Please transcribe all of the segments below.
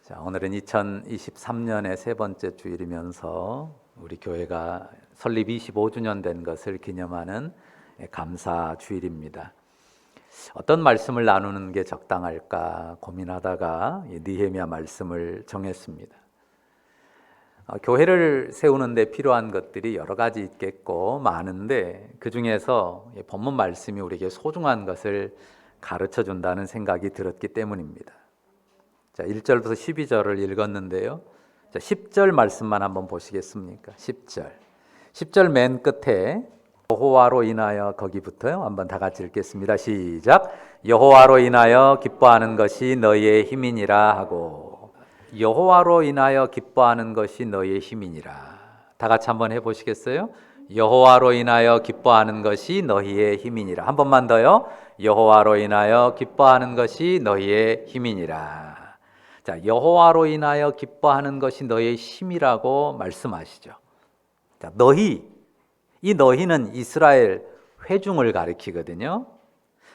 자, 오늘은 2023년의 세 번째 주일이면서 우리 교회가 설립 25주년 된 것을 기념하는 감사 주일입니다. 어떤 말씀을 나누는 게 적당할까 고민하다가 느헤미야 말씀을 정했습니다. 교회를 세우는 데 필요한 것들이 여러 가지 있겠고 많은데 그 중에서 본문 말씀이 우리에게 소중한 것을 가르쳐 준다는 생각이 들었기 때문입니다. 자, 1절부터 12절을 읽었는데요. 자, 10절 말씀만 한번 보시겠습니까? 10절 맨 끝에 여호와로 인하여 거기부터요. 한번 다 같이 읽겠습니다. 시작. 여호와로 인하여 기뻐하는 것이 너희의 힘이니라 하고, 여호와로 인하여 기뻐하는 것이 너희의 힘이니라. 다 같이 한번 해보시겠어요? 여호와로 인하여 기뻐하는 것이 너희의 힘이니라. 한 번만 더요. 여호와로 인하여 기뻐하는 것이 너희의 힘이니라. 자, 여호와로 인하여 기뻐하는 것이 너희의 힘이라고 말씀하시죠. 자, 이 너희는 이스라엘 회중을 가리키거든요.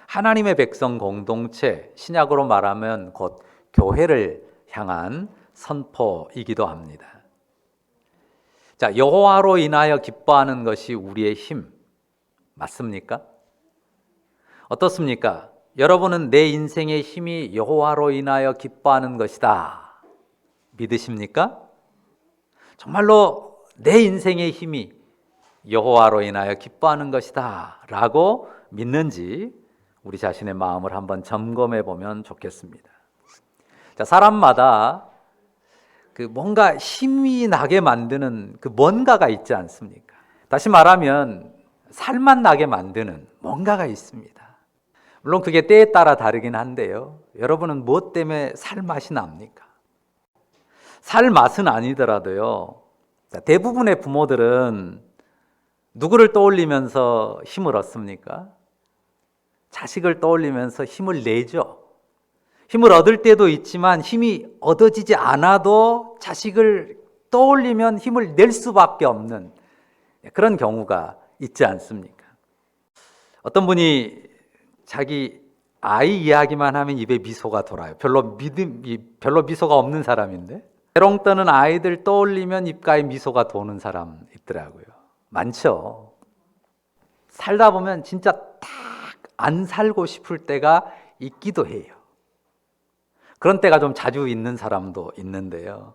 하나님의 백성 공동체, 신약으로 말하면 곧 교회를 향한 선포이기도 합니다. 자, 여호와로 인하여 기뻐하는 것이 우리의 힘 맞습니까? 어떻습니까? 여러분은 내 인생의 힘이 여호와로 인하여 기뻐하는 것이다 믿으십니까? 정말로 내 인생의 힘이 여호와로 인하여 기뻐하는 것이다 라고 믿는지 우리 자신의 마음을 한번 점검해 보면 좋겠습니다. 자, 사람마다 그 뭔가 힘이 나게 만드는 그 뭔가가 있지 않습니까? 다시 말하면 살맛 나게 만드는 뭔가가 있습니다. 물론 그게 때에 따라 다르긴 한데요. 여러분은 무엇 때문에 살맛이 납니까? 살맛은 아니더라도요. 대부분의 부모들은 누구를 떠올리면서 힘을 얻습니까? 자식을 떠올리면서 힘을 내죠. 힘을 얻을 때도 있지만 힘이 얻어지지 않아도 자식을 떠올리면 힘을 낼 수밖에 없는 그런 경우가 있지 않습니까? 어떤 분이 자기 아이 이야기만 하면 입에 미소가 돌아요. 별로 미소가 없는 사람인데 대롱 떠는 아이들 떠올리면 입가에 미소가 도는 사람 있더라고요. 많죠. 살다 보면 진짜 딱 안 살고 싶을 때가 있기도 해요. 그런 때가 좀 자주 있는 사람도 있는데요.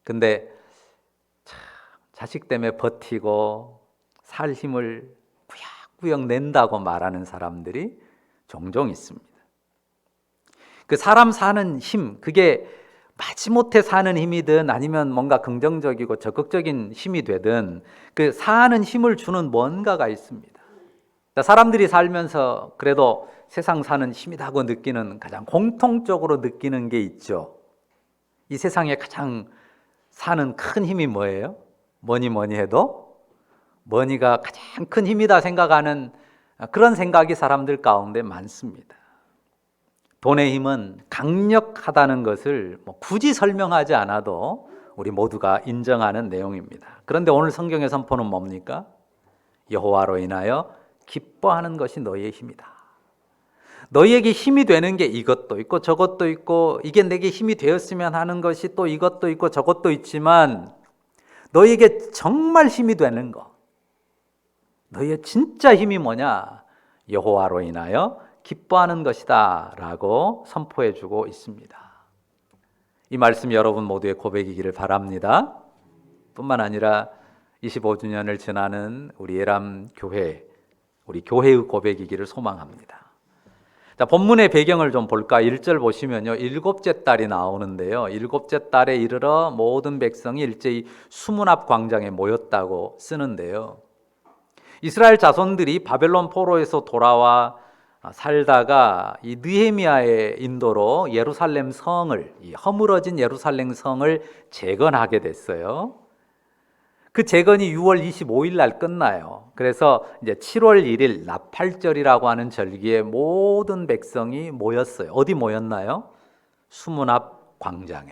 근데 참 자식 때문에 버티고 살 힘을 꾸역꾸역 낸다고 말하는 사람들이 종종 있습니다. 그 사람 사는 힘, 그게 마지못해 사는 힘이든 아니면 뭔가 긍정적이고 적극적인 힘이 되든 그 사는 힘을 주는 뭔가가 있습니다. 사람들이 살면서 그래도 세상 사는 힘이라고 느끼는 가장 공통적으로 느끼는 게 있죠. 이 세상에 가장 사는 큰 힘이 뭐예요? 뭐니 해도 머니가 가장 큰 힘이다 생각하는 그런 생각이 사람들 가운데 많습니다. 돈의 힘은 강력하다는 것을 굳이 설명하지 않아도 우리 모두가 인정하는 내용입니다. 그런데 오늘 성경의 선포는 뭡니까? 여호와로 인하여 기뻐하는 것이 너희의 힘이다. 너희에게 힘이 되는 게 이것도 있고 저것도 있고 이게 내게 힘이 되었으면 하는 것이 또 이것도 있고 저것도 있지만 너희에게 정말 힘이 되는 거, 너희의 진짜 힘이 뭐냐? 여호와로 인하여 기뻐하는 것이다 라고 선포해주고 있습니다. 이 말씀 여러분 모두의 고백이기를 바랍니다. 뿐만 아니라 25주년을 지나는 우리 예람 교회, 우리 교회의 고백이기를 소망합니다. 자, 본문의 배경을 좀 볼까? 1절 보시면요, 일곱째 달이 나오는데요. 일곱째 달에 이르러 모든 백성이 일제히 수문 앞 광장에 모였다고 쓰는데요. 이스라엘 자손들이 바벨론 포로에서 돌아와 살다가 이 느헤미야의 인도로 예루살렘 성을, 이 허물어진 예루살렘 성을 재건하게 됐어요. 그 재건이 6월 25일 날 끝나요. 그래서 이제 7월 1일 나팔절이라고 하는 절기에 모든 백성이 모였어요. 어디 모였나요? 수문 앞 광장에.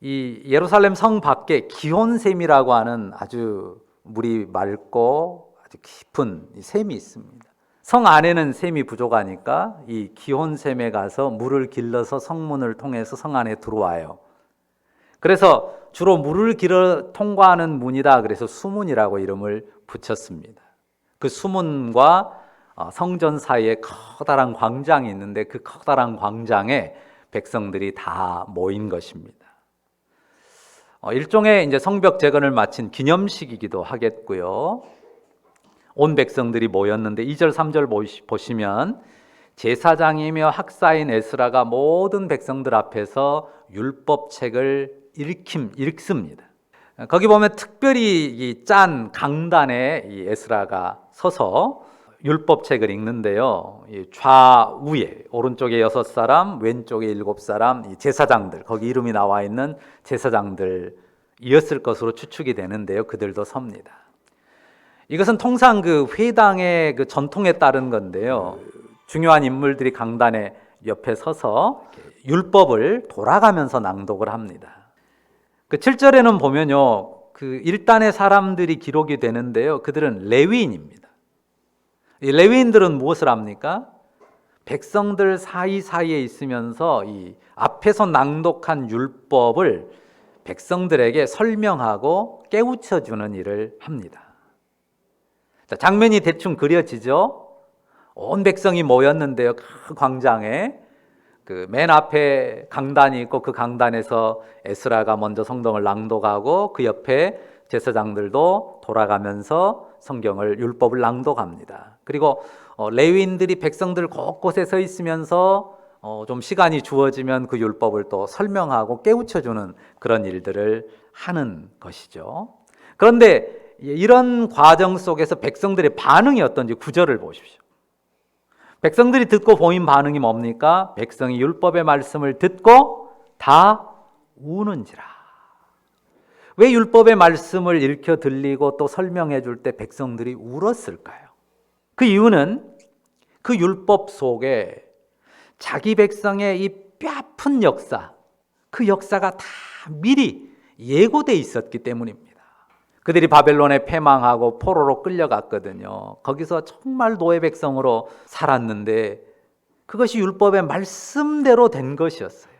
이 예루살렘 성 밖에 기온샘이라고 하는 아주 물이 맑고 아주 깊은 샘이 있습니다. 성 안에는 샘이 부족하니까 이 기혼샘에 가서 물을 길러서 성문을 통해서 성 안에 들어와요. 그래서 주로 물을 길어 통과하는 문이다. 그래서 수문이라고 이름을 붙였습니다. 그 수문과 성전 사이에 커다란 광장이 있는데 그 커다란 광장에 백성들이 다 모인 것입니다. 일종의 이제 성벽 재건을 마친 기념식이기도 하겠고요. 온 백성들이 모였는데 2절 3절 보시면 제사장이며 학사인 에스라가 모든 백성들 앞에서 율법책을 읽습니다. 거기 보면 특별히 이 짠 강단에 이 에스라가 서서 율법책을 읽는데요. 이 좌우에 오른쪽에 6사람, 왼쪽에 7사람, 이 제사장들, 거기 이름이 나와 있는 제사장들이었을 것으로 추측이 되는데요. 그들도 섭니다. 이것은 통상 그 회당의 그 전통에 따른 건데요. 중요한 인물들이 강단에 옆에 서서 율법을 돌아가면서 낭독을 합니다. 그 7절에는 보면요, 그 1단의 사람들이 기록이 되는데요. 그들은 레위인입니다. 이 레위인들은 무엇을 합니까? 백성들 사이사이에 있으면서 이 앞에서 낭독한 율법을 백성들에게 설명하고 깨우쳐주는 일을 합니다. 자, 장면이 대충 그려지죠? 온 백성이 모였는데요. 그 광장에 그 맨 앞에 강단이 있고 그 강단에서 에스라가 먼저 성경을 낭독하고 그 옆에 제사장들도 돌아가면서 성경을 율법을 낭독합니다. 그리고 레위인들이 백성들 곳곳에 서 있으면서 좀 시간이 주어지면 그 율법을 또 설명하고 깨우쳐주는 그런 일들을 하는 것이죠. 그런데 이런 과정 속에서 백성들의 반응이 어떤지 9절을 보십시오. 백성들이 듣고 보인 반응이 뭡니까? 백성이 율법의 말씀을 듣고 다 우는지라. 왜 율법의 말씀을 읽혀 들리고 또 설명해 줄 때 백성들이 울었을까요? 그 이유는 그 율법 속에 자기 백성의 이 뼈아픈 역사, 그 역사가 다 미리 예고돼 있었기 때문입니다. 그들이 바벨론에 패망하고 포로로 끌려갔거든요. 거기서 정말 노예 백성으로 살았는데 그것이 율법의 말씀대로 된 것이었어요.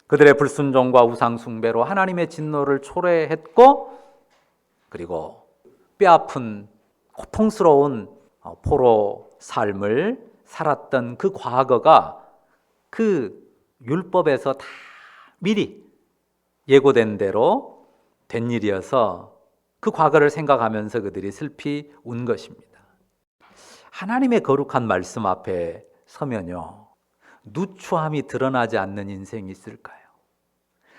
그들의 불순종과 우상 숭배로 하나님의 진노를 초래했고, 그리고 뼈아픈 고통스러운 포로 삶을 살았던 그 과거가 그 율법에서 다 미리 예고된 대로 된 일이어서 그 과거를 생각하면서 그들이 슬피 운 것입니다. 하나님의 거룩한 말씀 앞에 서면요, 누추함이 드러나지 않는 인생이 있을까요?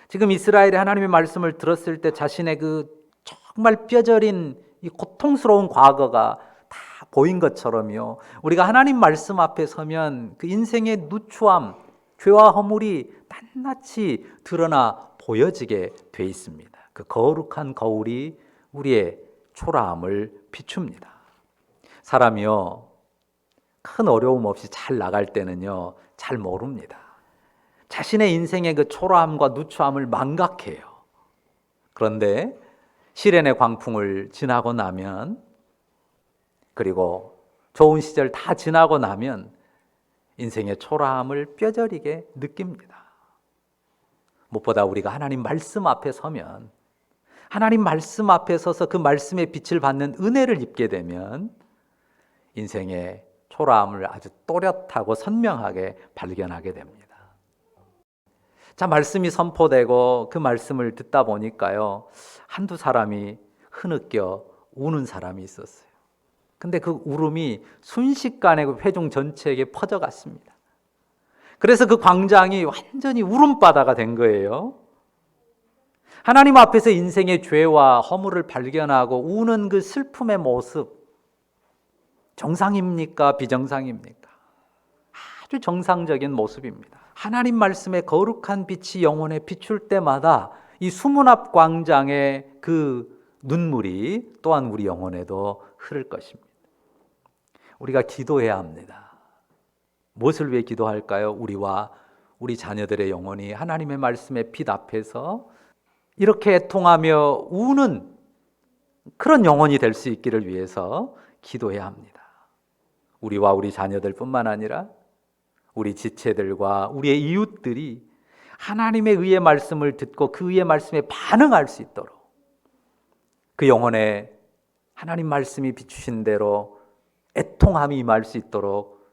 지금 이스라엘이 하나님의 말씀을 들었을 때 자신의 그 정말 뼈저린 이 고통스러운 과거가 다 보인 것처럼요, 우리가 하나님 말씀 앞에 서면 그 인생의 누추함, 죄와 허물이 낱낱이 드러나 보여지게 돼 있습니다. 그 거룩한 거울이 우리의 초라함을 비춥니다. 사람이요, 큰 어려움 없이 잘 나갈 때는요, 잘 모릅니다. 자신의 인생의 그 초라함과 누추함을 망각해요. 그런데 시련의 광풍을 지나고 나면, 그리고 좋은 시절 다 지나고 나면 인생의 초라함을 뼈저리게 느낍니다. 무엇보다 우리가 하나님 말씀 앞에 서면, 하나님 말씀 앞에 서서 그 말씀의 빛을 받는 은혜를 입게 되면 인생의 초라함을 아주 또렷하고 선명하게 발견하게 됩니다. 자, 말씀이 선포되고 그 말씀을 듣다 보니까요, 한두 사람이 흐느껴 우는 사람이 있었어요. 근데 그 울음이 순식간에 그 회중 전체에게 퍼져갔습니다. 그래서 그 광장이 완전히 울음바다가 된 거예요. 하나님 앞에서 인생의 죄와 허물을 발견하고 우는 그 슬픔의 모습, 정상입니까? 비정상입니까? 아주 정상적인 모습입니다. 하나님 말씀의 거룩한 빛이 영혼에 비출 때마다 이 수문 앞 광장의 그 눈물이 또한 우리 영혼에도 흐를 것입니다. 우리가 기도해야 합니다. 무엇을 위해 기도할까요? 우리와 우리 자녀들의 영혼이 하나님의 말씀의 빛 앞에서 이렇게 애통하며 우는 그런 영혼이 될 수 있기를 위해서 기도해야 합니다. 우리와 우리 자녀들뿐만 아니라 우리 지체들과 우리의 이웃들이 하나님의 의의 말씀을 듣고 그 의의 말씀에 반응할 수 있도록 그 영혼에 하나님 말씀이 비추신 대로 애통함이 임할 수 있도록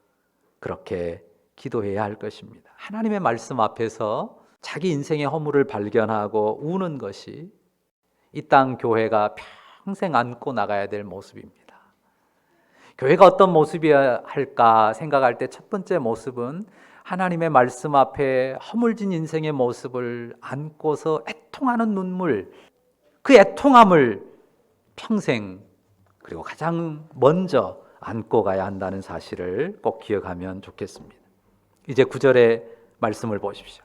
그렇게 기도해야 할 것입니다. 하나님의 말씀 앞에서 자기 인생의 허물을 발견하고 우는 것이 이 땅 교회가 평생 안고 나가야 될 모습입니다. 교회가 어떤 모습이어야 할까 생각할 때 첫 번째 모습은 하나님의 말씀 앞에 허물진 인생의 모습을 안고서 애통하는 눈물, 그 애통함을 평생 그리고 가장 먼저 안고 가야 한다는 사실을 꼭 기억하면 좋겠습니다. 이제 9절의 말씀을 보십시오.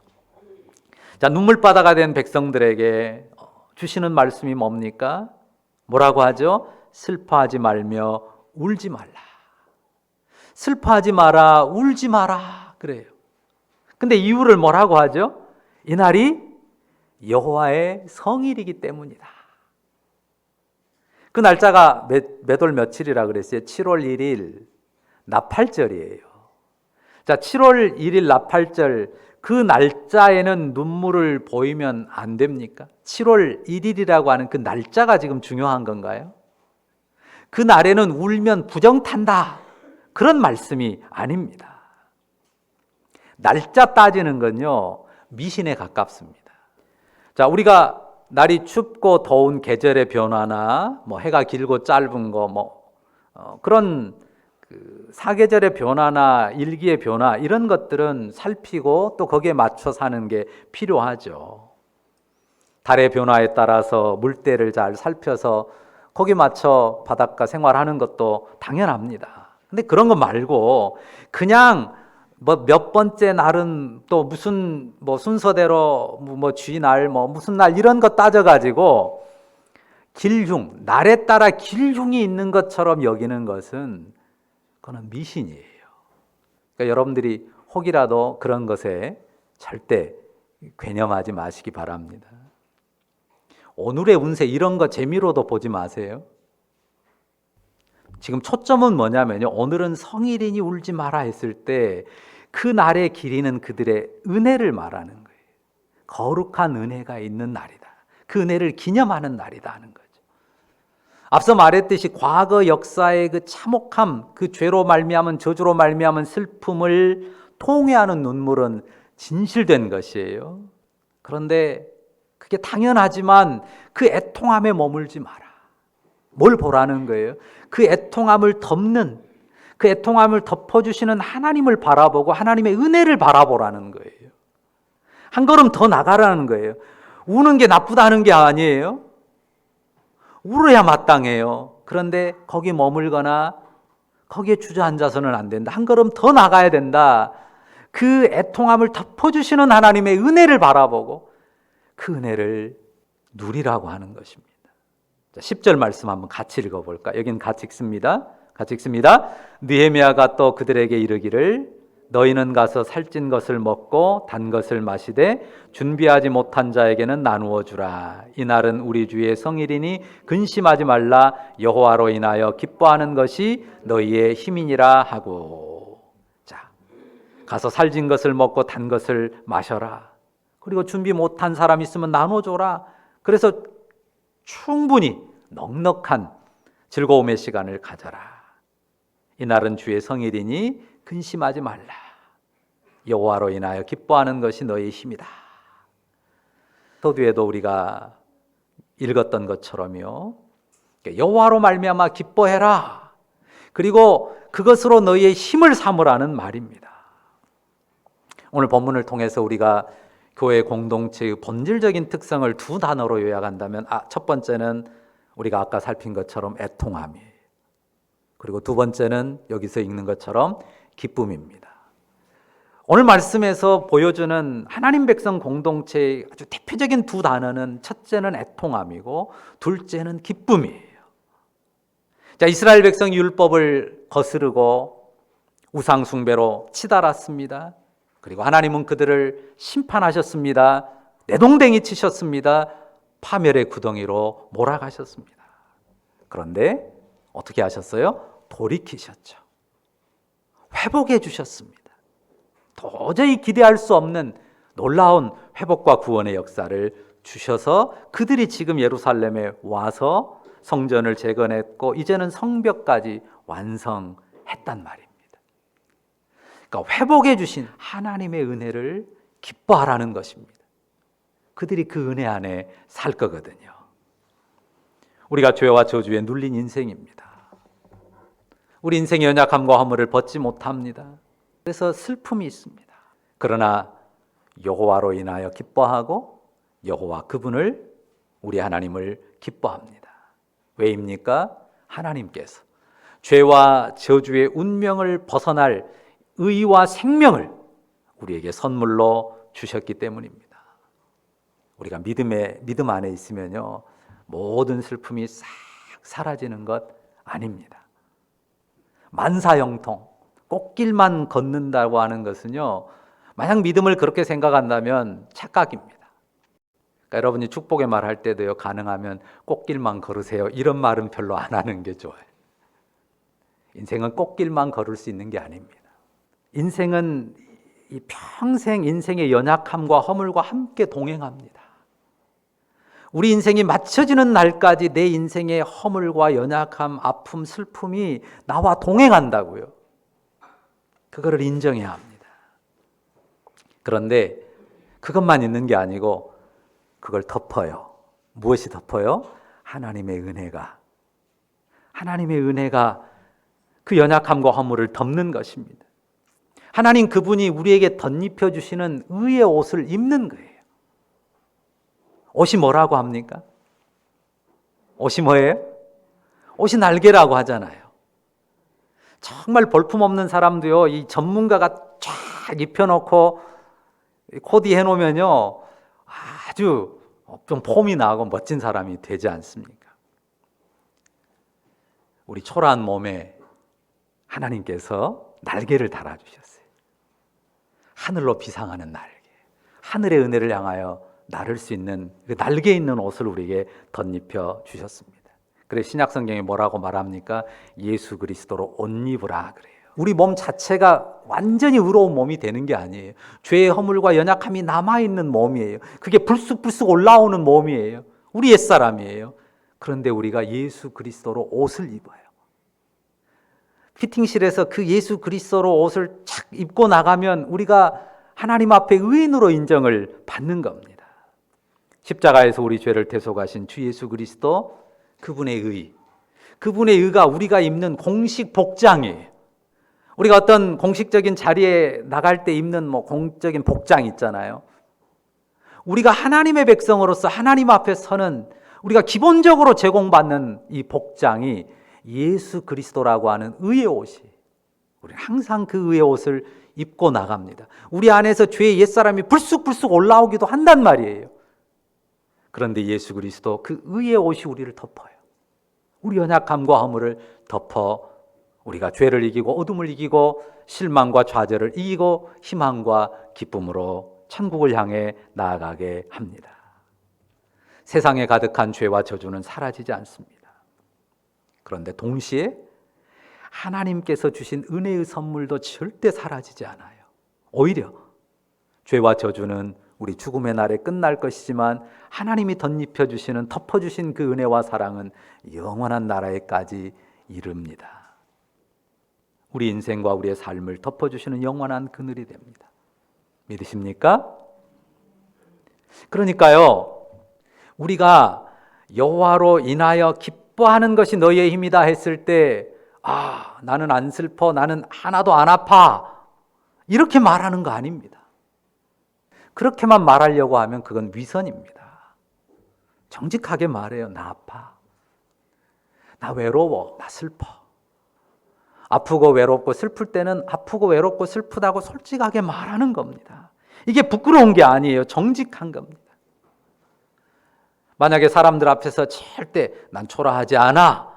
자, 눈물바다가 된 백성들에게 주시는 말씀이 뭡니까? 뭐라고 하죠? 슬퍼하지 말며 울지 말라. 슬퍼하지 마라, 울지 마라 그래요. 근데 이유를 뭐라고 하죠? 이날이 여호와의 성일이기 때문이다. 그 날짜가 몇 월 며칠이라 그랬어요? 7월 1일 나팔절이에요. 자, 7월 1일 나팔절 그 날짜에는 눈물을 보이면 안 됩니까? 7월 1일이라고 하는 그 날짜가 지금 중요한 건가요? 그 날에는 울면 부정탄다 그런 말씀이 아닙니다. 날짜 따지는 건요 미신에 가깝습니다. 자, 우리가 날이 춥고 더운 계절의 변화나 뭐 해가 길고 짧은 거 그런 그 사계절의 변화나 일기의 변화 이런 것들은 살피고 또 거기에 맞춰 사는 게 필요하죠. 달의 변화에 따라서 물때를 잘 살펴서 거기에 맞춰 바닷가 생활하는 것도 당연합니다. 근데 그런 거 말고 그냥 몇 번째 날은 또 무슨 순서대로 쥐날 무슨 날 이런 거 따져가지고 길흉, 날에 따라 길흉이 있는 것처럼 여기는 것은 그건 미신이에요. 그러니까 여러분들이 혹이라도 그런 것에 절대 괴념하지 마시기 바랍니다. 오늘의 운세 이런 거 재미로도 보지 마세요. 지금 초점은 뭐냐면요. 오늘은 성일이니 울지 마라 했을 때 그 날의 길이는 그들의 은혜를 말하는 거예요. 거룩한 은혜가 있는 날이다. 그 은혜를 기념하는 날이다 하는 거죠. 앞서 말했듯이 과거 역사의 그 참혹함, 그 죄로 말미암은 저주로 말미암은 슬픔을 통회하는 눈물은 진실된 것이에요. 그런데 그게 당연하지만 그 애통함에 머물지 마라. 뭘 보라는 거예요? 그 애통함을 덮는, 그 애통함을 덮어주시는 하나님을 바라보고 하나님의 은혜를 바라보라는 거예요. 한 걸음 더 나가라는 거예요. 우는 게 나쁘다는 게 아니에요. 울어야 마땅해요. 그런데 거기 머물거나 거기에 주저앉아서는 안 된다. 한 걸음 더 나가야 된다. 그 애통함을 덮어주시는 하나님의 은혜를 바라보고 그 은혜를 누리라고 하는 것입니다. 자, 10절 말씀 한번 같이 읽어볼까? 여기는 같이 읽습니다. 같이 읽습니다. 느헤미야가 또 그들에게 이르기를 너희는 가서 살찐 것을 먹고 단 것을 마시되 준비하지 못한 자에게는 나누어 주라. 이날은 우리 주의 성일이니 근심하지 말라. 여호와로 인하여 기뻐하는 것이 너희의 힘이니라 하고. 자, 가서 살찐 것을 먹고 단 것을 마셔라. 그리고 준비 못한 사람 있으면 나눠 줘라. 그래서 충분히 넉넉한 즐거움의 시간을 가져라. 이날은 주의 성일이니 근심하지 말라. 여호와로 인하여 기뻐하는 것이 너희의 힘이다. 서두에도 우리가 읽었던 것처럼요. 여호와로 말미암아 기뻐해라. 그리고 그것으로 너희의 힘을 삼으라는 말입니다. 오늘 본문을 통해서 우리가 교회 공동체의 본질적인 특성을 두 단어로 요약한다면 첫 번째는 우리가 아까 살핀 것처럼 애통함이에요. 그리고 두 번째는 여기서 읽는 것처럼 기쁨입니다. 오늘 말씀에서 보여주는 하나님 백성 공동체의 아주 대표적인 두 단어는 첫째는 애통함이고 둘째는 기쁨이에요. 자, 이스라엘 백성이 율법을 거스르고 우상 숭배로 치달았습니다. 그리고 하나님은 그들을 심판하셨습니다. 내동댕이 치셨습니다. 파멸의 구덩이로 몰아가셨습니다. 그런데 어떻게 하셨어요? 돌이키셨죠. 회복해 주셨습니다. 도저히 기대할 수 없는 놀라운 회복과 구원의 역사를 주셔서 그들이 지금 예루살렘에 와서 성전을 재건했고 이제는 성벽까지 완성했단 말입니다. 그러니까 회복해 주신 하나님의 은혜를 기뻐하라는 것입니다. 그들이 그 은혜 안에 살 거거든요. 우리가 죄와 저주에 눌린 인생입니다. 우리 인생의 연약함과 허물을 벗지 못합니다. 그래서 슬픔이 있습니다. 그러나 여호와로 인하여 기뻐하고 여호와 그분을 우리 하나님을 기뻐합니다. 왜입니까? 하나님께서 죄와 저주의 운명을 벗어날 의와 생명을 우리에게 선물로 주셨기 때문입니다. 우리가 믿음 안에 있으면요 모든 슬픔이 싹 사라지는 것 아닙니다. 만사형통, 꽃길만 걷는다고 하는 것은요 만약 믿음을 그렇게 생각한다면 착각입니다. 그러니까 여러분이 축복의 말 할 때도요 가능하면 꽃길만 걸으세요 이런 말은 별로 안 하는 게 좋아요. 인생은 꽃길만 걸을 수 있는 게 아닙니다. 인생은 이 평생 인생의 연약함과 허물과 함께 동행합니다. 우리 인생이 맞춰지는 날까지 내 인생의 허물과 연약함, 아픔, 슬픔이 나와 동행한다고요. 그거를 인정해야 합니다. 그런데 그것만 있는 게 아니고 그걸 덮어요. 무엇이 덮어요? 하나님의 은혜가 그 연약함과 허물을 덮는 것입니다. 하나님 그분이 우리에게 덧입혀 주시는 의의 옷을 입는 거예요. 옷이 뭐라고 합니까? 옷이 뭐예요? 옷이 날개라고 하잖아요. 정말 볼품없는 사람도요, 이 전문가가 쫙 입혀놓고 코디 해놓으면요, 아주 좀 폼이 나고 멋진 사람이 되지 않습니까? 우리 초라한 몸에 하나님께서 날개를 달아주셨어요. 하늘로 비상하는 날개, 하늘의 은혜를 향하여 나를 수 있는 그 날개 있는 옷을 우리에게 덧입혀 주셨습니다. 그래서 신약 성경에 뭐라고 말합니까? 예수 그리스도로 옷 입으라 그래요. 우리 몸 자체가 완전히 의로운 몸이 되는 게 아니에요. 죄의 허물과 연약함이 남아있는 몸이에요. 그게 불쑥불쑥 올라오는 몸이에요. 우리 옛사람이에요. 그런데 우리가 예수 그리스도로 옷을 입어요. 피팅실에서 그 예수 그리스도로 옷을 착 입고 나가면 우리가 하나님 앞에 의인으로 인정을 받는 겁니다. 십자가에서 우리 죄를 대속하신 주 예수 그리스도 그분의 의가 우리가 입는 공식 복장이에요. 우리가 어떤 공식적인 자리에 나갈 때 입는 공적인 복장 있잖아요. 우리가 하나님의 백성으로서 하나님 앞에 서는 우리가 기본적으로 제공받는 이 복장이 예수 그리스도라고 하는 의의 옷이, 우리는 항상 그 의의 옷을 입고 나갑니다. 우리 안에서 죄의 옛사람이 불쑥불쑥 올라오기도 한단 말이에요. 그런데 예수 그리스도 그 의의 옷이 우리를 덮어요. 우리 연약함과 허물을 덮어 우리가 죄를 이기고 어둠을 이기고 실망과 좌절을 이기고 희망과 기쁨으로 천국을 향해 나아가게 합니다. 세상에 가득한 죄와 저주는 사라지지 않습니다. 그런데 동시에 하나님께서 주신 은혜의 선물도 절대 사라지지 않아요. 오히려 죄와 저주는 우리 죽음의 날에 끝날 것이지만 하나님이 덧입혀 주시는, 덮어주신 그 은혜와 사랑은 영원한 나라에까지 이릅니다. 우리 인생과 우리의 삶을 덮어주시는 영원한 그늘이 됩니다. 믿으십니까? 그러니까요, 우리가 여호와로 인하여 기뻐하는 것이 너희의 힘이다 했을 때, 나는 안 슬퍼, 나는 하나도 안 아파, 이렇게 말하는 거 아닙니다. 그렇게만 말하려고 하면 그건 위선입니다. 정직하게 말해요. 나 아파, 나 외로워, 나 슬퍼. 아프고 외롭고 슬플 때는 아프고 외롭고 슬프다고 솔직하게 말하는 겁니다. 이게 부끄러운 게 아니에요. 정직한 겁니다. 만약에 사람들 앞에서 절대 난 초라하지 않아,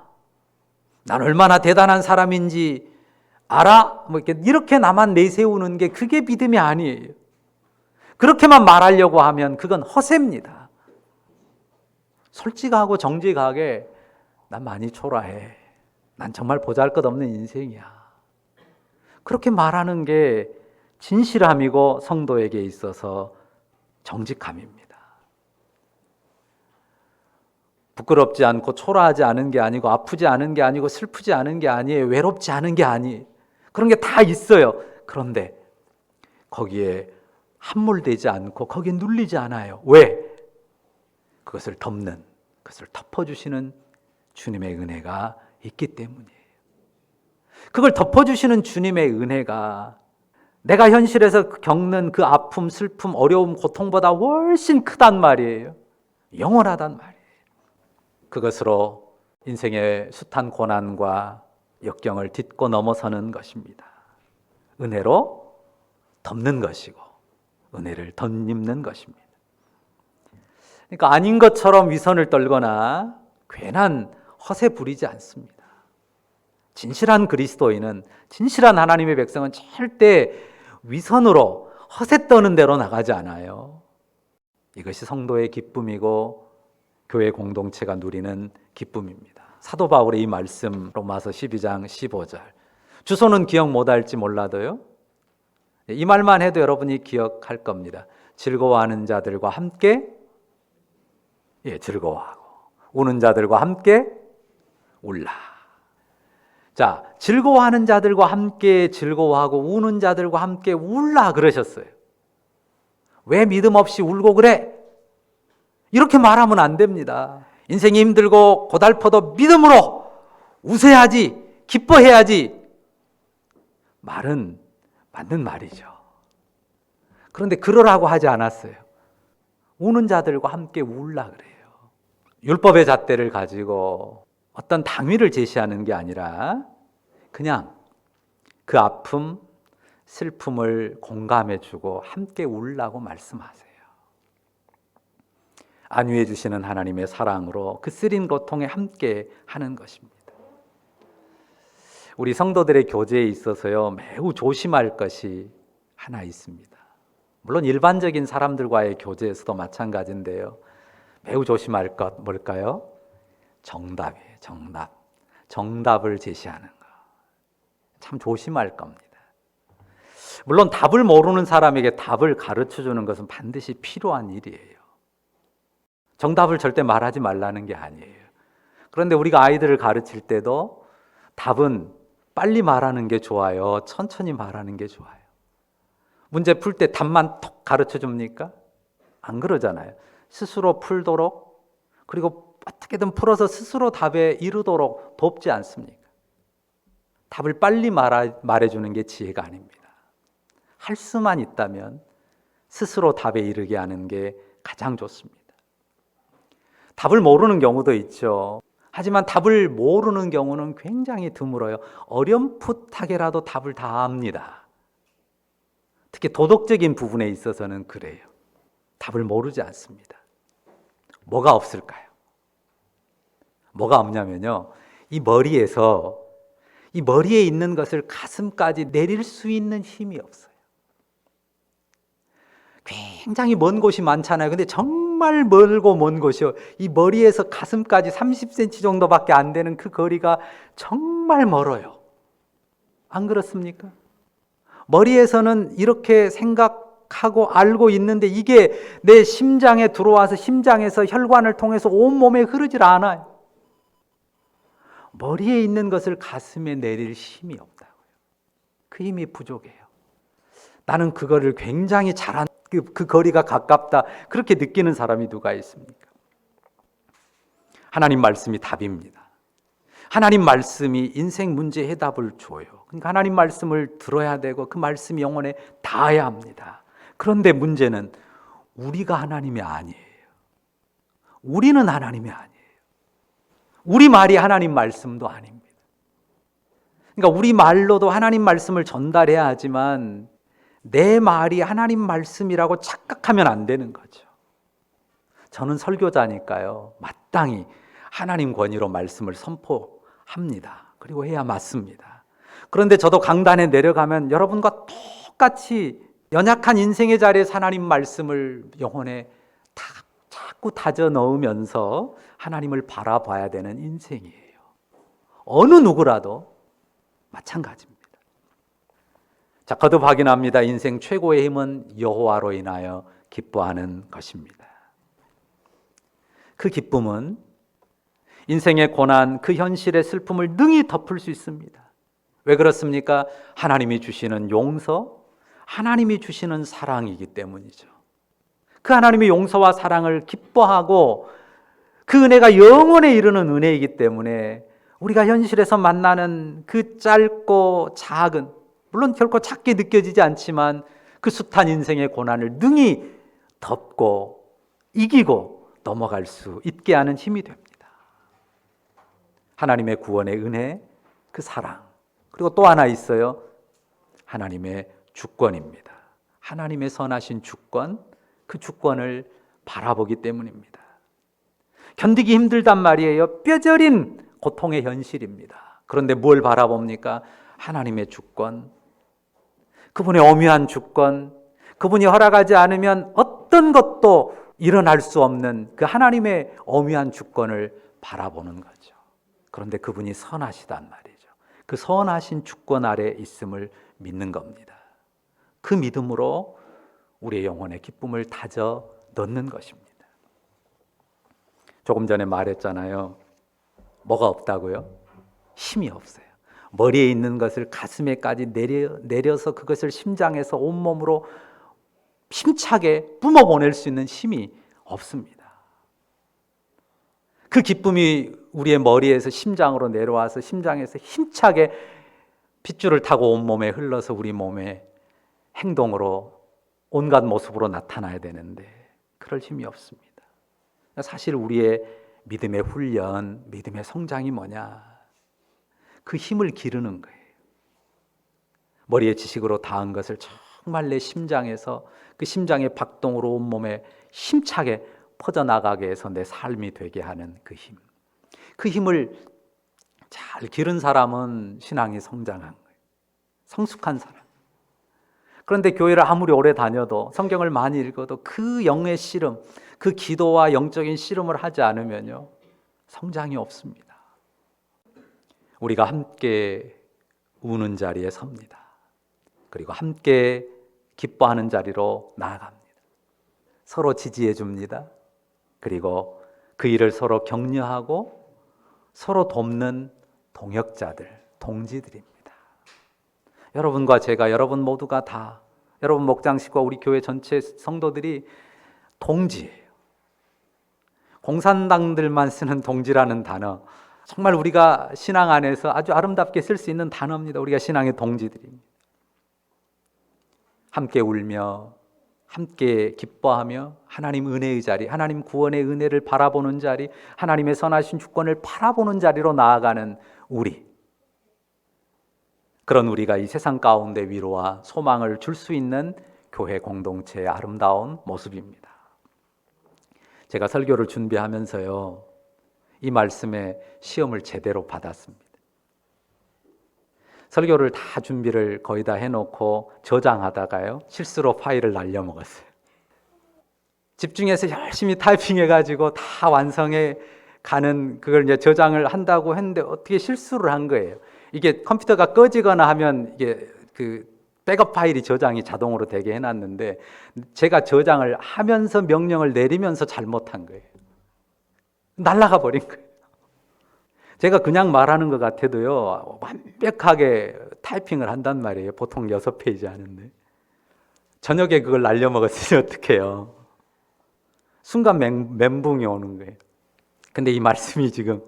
난 얼마나 대단한 사람인지 알아? 이렇게 나만 내세우는 게 그게 믿음이 아니에요. 그렇게만 말하려고 하면 그건 허세입니다. 솔직하고 정직하게 난 많이 초라해, 난 정말 보잘것없는 인생이야, 그렇게 말하는 게 진실함이고 성도에게 있어서 정직함입니다. 부끄럽지 않고 초라하지 않은 게 아니고 아프지 않은 게 아니고 슬프지 않은 게 아니에요. 외롭지 않은 게 아니에요. 그런 게 다 있어요. 그런데 거기에 함몰되지 않고 거기에 눌리지 않아요. 왜? 그것을 덮는, 그것을 덮어주시는 주님의 은혜가 있기 때문이에요. 그걸 덮어주시는 주님의 은혜가 내가 현실에서 겪는 그 아픔, 슬픔, 어려움, 고통보다 훨씬 크단 말이에요. 영원하단 말이에요. 그것으로 인생의 숱한 고난과 역경을 딛고 넘어서는 것입니다. 은혜로 덮는 것이고 은혜를 덧입는 것입니다. 그러니까 아닌 것처럼 위선을 떨거나 괜한 허세 부리지 않습니다. 진실한 그리스도인은, 진실한 하나님의 백성은 절대 위선으로 허세 떠는 대로 나가지 않아요. 이것이 성도의 기쁨이고 교회 공동체가 누리는 기쁨입니다. 사도 바울의 이 말씀 로마서 12장 15절. 주소는 기억 못할지 몰라도요, 이 말만 해도 여러분이 기억할 겁니다. 즐거워하는 자들과 함께 즐거워하고 우는 자들과 함께 울라. 자, 즐거워하는 자들과 함께 즐거워하고 우는 자들과 함께 울라 그러셨어요. 왜 믿음 없이 울고 그래? 이렇게 말하면 안 됩니다. 인생이 힘들고 고달퍼도 믿음으로 웃어야지, 기뻐해야지. 말은 맞는 말이죠. 그런데 그러라고 하지 않았어요. 우는 자들과 함께 울라 그래요. 율법의 잣대를 가지고 어떤 당위를 제시하는 게 아니라 그냥 그 아픔, 슬픔을 공감해주고 함께 울라고 말씀하세요. 안위해 주시는 하나님의 사랑으로 그 쓰린 고통에 함께 하는 것입니다. 우리 성도들의 교제에 있어서요, 매우 조심할 것이 하나 있습니다. 물론 일반적인 사람들과의 교제에서도 마찬가지인데요, 매우 조심할 것 뭘까요? 정답이에요. 정답을 제시하는 거. 참 조심할 겁니다. 물론 답을 모르는 사람에게 답을 가르쳐주는 것은 반드시 필요한 일이에요. 정답을 절대 말하지 말라는 게 아니에요. 그런데 우리가 아이들을 가르칠 때도 답은 빨리 말하는 게 좋아요? 천천히 말하는 게 좋아요? 문제 풀 때 답만 톡 가르쳐 줍니까? 안 그러잖아요. 스스로 풀도록, 그리고 어떻게든 풀어서 스스로 답에 이르도록 돕지 않습니까? 답을 빨리 말해주는 게 지혜가 아닙니다. 할 수만 있다면 스스로 답에 이르게 하는 게 가장 좋습니다. 답을 모르는 경우도 있죠. 하지만 답을 모르는 경우는 굉장히 드물어요. 어렴풋하게라도 답을 다 압니다. 특히 도덕적인 부분에 있어서는 그래요. 답을 모르지 않습니다. 뭐가 없을까요? 뭐가 없냐면요, 이 머리에 있는 것을 가슴까지 내릴 수 있는 힘이 없어요. 굉장히 먼 곳이 많잖아요. 근데 정말 멀고 먼 곳이요, 이 머리에서 가슴까지 30cm 정도밖에 안 되는 그 거리가 정말 멀어요. 안 그렇습니까? 머리에서는 이렇게 생각하고 알고 있는데 이게 내 심장에 들어와서 심장에서 혈관을 통해서 온몸에 흐르질 않아요. 머리에 있는 것을 가슴에 내릴 힘이 없다고요. 그 힘이 부족해요. 나는 그거를 굉장히 잘한, 그 거리가 가깝다, 그렇게 느끼는 사람이 누가 있습니까? 하나님 말씀이 답입니다. 하나님 말씀이 인생 문제 해답을 줘요. 그러니까 하나님 말씀을 들어야 되고 그 말씀이 영혼에 닿아야 합니다. 그런데 문제는 우리가 하나님이 아니에요. 우리는 하나님이 아니에요. 우리 말이 하나님 말씀도 아닙니다. 그러니까 우리 말로도 하나님 말씀을 전달해야 하지만 내 말이 하나님 말씀이라고 착각하면 안 되는 거죠. 저는 설교자니까요, 마땅히 하나님 권위로 말씀을 선포합니다. 그리고 해야 맞습니다. 그런데 저도 강단에 내려가면 여러분과 똑같이 연약한 인생의 자리에서 하나님 말씀을 영혼에 자꾸 다져 넣으면서 하나님을 바라봐야 되는 인생이에요. 어느 누구라도 마찬가지입니다. 자, 거듭 확인합니다. 인생 최고의 힘은 여호와로 인하여 기뻐하는 것입니다. 그 기쁨은 인생의 고난, 그 현실의 슬픔을 능히 덮을 수 있습니다. 왜 그렇습니까? 하나님이 주시는 용서, 하나님이 주시는 사랑이기 때문이죠. 그 하나님의 용서와 사랑을 기뻐하고 그 은혜가 영원에 이르는 은혜이기 때문에 우리가 현실에서 만나는 그 짧고 작은, 물론 결코 작게 느껴지지 않지만 그 숱한 인생의 고난을 능히 덮고 이기고 넘어갈 수 있게 하는 힘이 됩니다. 하나님의 구원의 은혜, 그 사랑, 그리고 또 하나 있어요. 하나님의 주권입니다. 하나님의 선하신 주권, 그 주권을 바라보기 때문입니다. 견디기 힘들단 말이에요. 뼈저린 고통의 현실입니다. 그런데 뭘 바라봅니까? 하나님의 주권, 그분의 엄위한 주권, 그분이 허락하지 않으면 어떤 것도 일어날 수 없는 그 하나님의 엄위한 주권을 바라보는 거죠. 그런데 그분이 선하시단 말이죠. 그 선하신 주권 아래 있음을 믿는 겁니다. 그 믿음으로 우리의 영혼의 기쁨을 다져 넣는 것입니다. 조금 전에 말했잖아요. 뭐가 없다고요? 힘이 없어요. 머리에 있는 것을 가슴에까지 내려서 그것을 심장에서 온몸으로 힘차게 뿜어보낼 수 있는 힘이 없습니다. 그 기쁨이 우리의 머리에서 심장으로 내려와서 심장에서 힘차게 핏줄을 타고 온몸에 흘러서 우리 몸의 행동으로 온갖 모습으로 나타나야 되는데 그럴 힘이 없습니다. 사실 우리의 믿음의 훈련, 믿음의 성장이 뭐냐? 그 힘을 기르는 거예요. 머리에 지식으로 닿은 것을 정말 내 심장에서 그 심장의 박동으로 온몸에 힘차게 퍼져나가게 해서 내 삶이 되게 하는 그 힘. 그 힘을 잘 기른 사람은 신앙이 성장한 거예요. 성숙한 사람. 그런데 교회를 아무리 오래 다녀도 성경을 많이 읽어도 그 영의 씨름, 그 기도와 영적인 씨름을 하지 않으면요, 성장이 없습니다. 우리가 함께 우는 자리에 섭니다. 그리고 함께 기뻐하는 자리로 나아갑니다. 서로 지지해 줍니다. 그리고 그 일을 서로 격려하고 서로 돕는 동역자들, 동지들입니다. 여러분과 제가, 여러분 모두가 다, 여러분 목장식과 우리 교회 전체 성도들이 동지예요. 공산당들만 쓰는 동지라는 단어, 정말 우리가 신앙 안에서 아주 아름답게 쓸 수 있는 단어입니다. 우리가 신앙의 동지들입니다. 함께 울며 함께 기뻐하며 하나님 은혜의 자리, 하나님 구원의 은혜를 바라보는 자리, 하나님의 선하신 주권을 바라보는 자리로 나아가는 우리, 그런 우리가 이 세상 가운데 위로와 소망을 줄 수 있는 교회 공동체의 아름다운 모습입니다. 제가 설교를 준비하면서요, 이 말씀에 시험을 제대로 받았습니다. 설교를 다 준비를 거의 다 해놓고 저장하다가요, 실수로 파일을 날려먹었어요. 집중해서 열심히 타이핑해가지고 다 완성해 가는 그걸 이제 저장을 한다고 했는데 어떻게 실수를 한 거예요. 이게 컴퓨터가 꺼지거나 하면 이게 그 백업 파일이 저장이 자동으로 되게 해놨는데 제가 저장을 하면서 명령을 내리면서 잘못한 거예요. 날아가 버린 거예요. 제가 그냥 말하는 것 같아도요, 완벽하게 타이핑을 한단 말이에요. 보통 6페이지 하는데. 저녁에 그걸 날려먹었으니 어떡해요. 순간 멘붕이 오는 거예요. 근데 이 말씀이 지금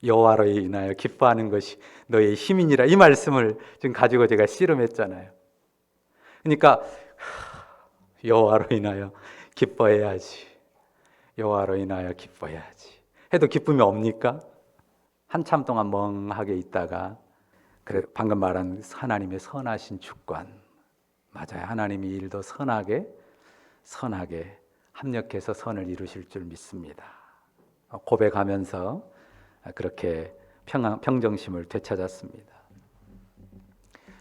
여호와로 인하여 기뻐하는 것이 너의 힘이니라, 이 말씀을 지금 가지고 제가 씨름했잖아요. 그러니까 여호와로 인하여 기뻐해야지, 여호와로 인하여 기뻐해야지 해도 기쁨이 옵니까? 한참 동안 멍하게 있다가, 그래, 방금 말한 하나님의 선하신 주권, 맞아요. 하나님이 일도 선하게 합력해서 선을 이루실 줄 믿습니다. 고백하면서 그렇게 평정심을 되찾았습니다.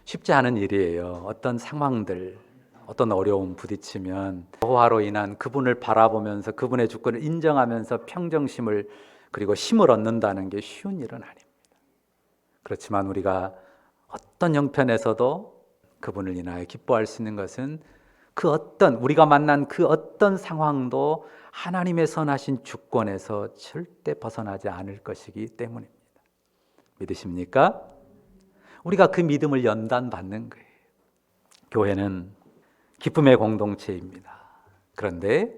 쉽지 않은 일이에요. 어떤 상황들, 어떤 어려움 부딪히면 여호와로 인한 그분을 바라보면서 그분의 주권을 인정하면서 평정심을 그리고 힘을 얻는다는 게 쉬운 일은 아닙니다. 그렇지만 우리가 어떤 형편에서도 그분을 인하여 기뻐할 수 있는 것은 우리가 만난 그 어떤 상황도 하나님의 선하신 주권에서 절대 벗어나지 않을 것이기 때문입니다. 믿으십니까? 우리가 그 믿음을 연단받는 거예요. 교회는 기쁨의 공동체입니다. 그런데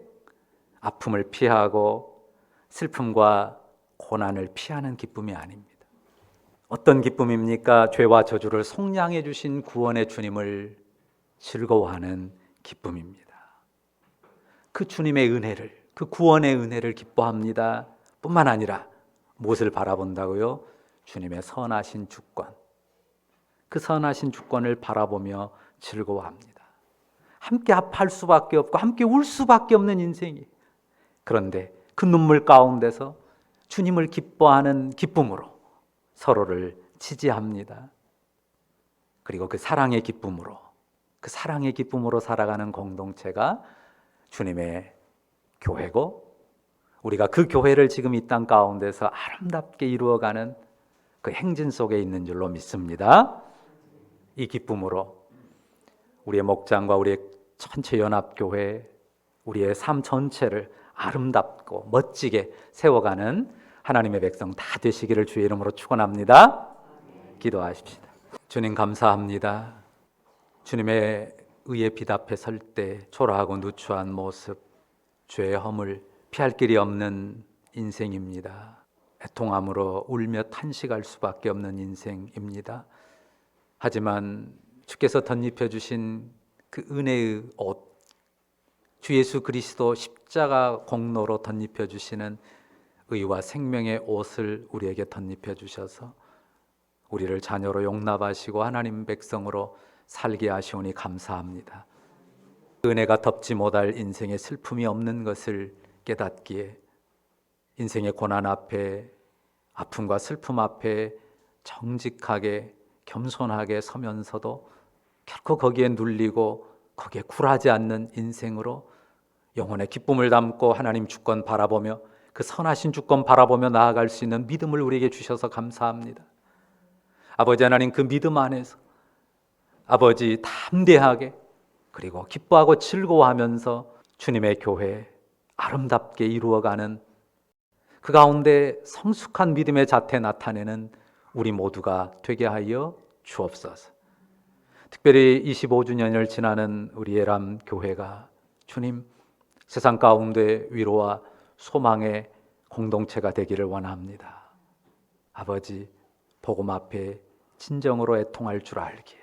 아픔을 피하고 슬픔과 고난을 피하는 기쁨이 아닙니다. 어떤 기쁨입니까? 죄와 저주를 속량해 주신 구원의 주님을 즐거워하는 기쁨입니다. 그 주님의 은혜를, 그 구원의 은혜를 기뻐합니다. 뿐만 아니라 무엇을 바라본다고요? 주님의 선하신 주권. 그 선하신 주권을 바라보며 즐거워합니다. 함께 아파할 수밖에 없고 함께 울 수밖에 없는 인생이. 그런데 그 눈물 가운데서 주님을 기뻐하는 기쁨으로 서로를 지지합니다. 그리고 그 사랑의 기쁨으로 살아가는 공동체가 주님의 교회고, 우리가 그 교회를 지금 이 땅 가운데서 아름답게 이루어가는 그 행진 속에 있는 줄로 믿습니다. 이 기쁨으로 우리의 목장과 우리의 전체 연합교회, 우리의 삶 전체를 아름답고 멋지게 세워가는 하나님의 백성 다 되시기를 주의 이름으로 축원합니다. 기도하십시다. 주님 감사합니다. 주님의 의에 빛 앞에 설 때 초라하고 누추한 모습, 죄의 허물 피할 길이 없는 인생입니다. 애통함으로 울며 탄식할 수밖에 없는 인생입니다. 하지만 주께서 덧입혀 주신 그 은혜의 옷, 주 예수 그리스도 십자가 공로로 덧입혀 주시는 의와 생명의 옷을 우리에게 덧입혀 주셔서 우리를 자녀로 용납하시고 하나님 백성으로 살게 하시오니 감사합니다. 은혜가 덮지 못할 인생의 슬픔이 없는 것을 깨닫기에 인생의 고난 앞에, 아픔과 슬픔 앞에 정직하게 겸손하게 서면서도 결코 거기에 눌리고 거기에 굴하지 않는 인생으로 영혼의 기쁨을 담고 하나님 주권 바라보며 그 선하신 주권 바라보며 나아갈 수 있는 믿음을 우리에게 주셔서 감사합니다. 아버지 하나님, 그 믿음 안에서 아버지 담대하게 그리고 기뻐하고 즐거워하면서 주님의 교회 아름답게 이루어가는 그 가운데 성숙한 믿음의 자태 나타내는 우리 모두가 되게 하여 주옵소서. 특별히 25주년을 지나는 우리 예람 교회가 주님 세상 가운데 위로와 소망의 공동체가 되기를 원합니다. 아버지, 복음 앞에 진정으로 애통할 줄 알기에,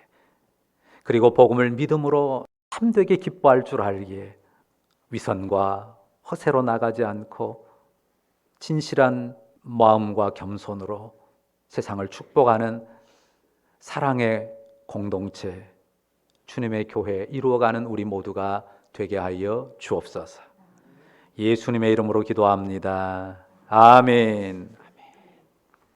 그리고 복음을 믿음으로 참되게 기뻐할 줄 알기에 위선과 허세로 나가지 않고 진실한 마음과 겸손으로 세상을 축복하는 사랑의 공동체, 주님의 교회 이루어가는 우리 모두가 되게 하여 주옵소서. 예수님의 이름으로 기도합니다. 아멘.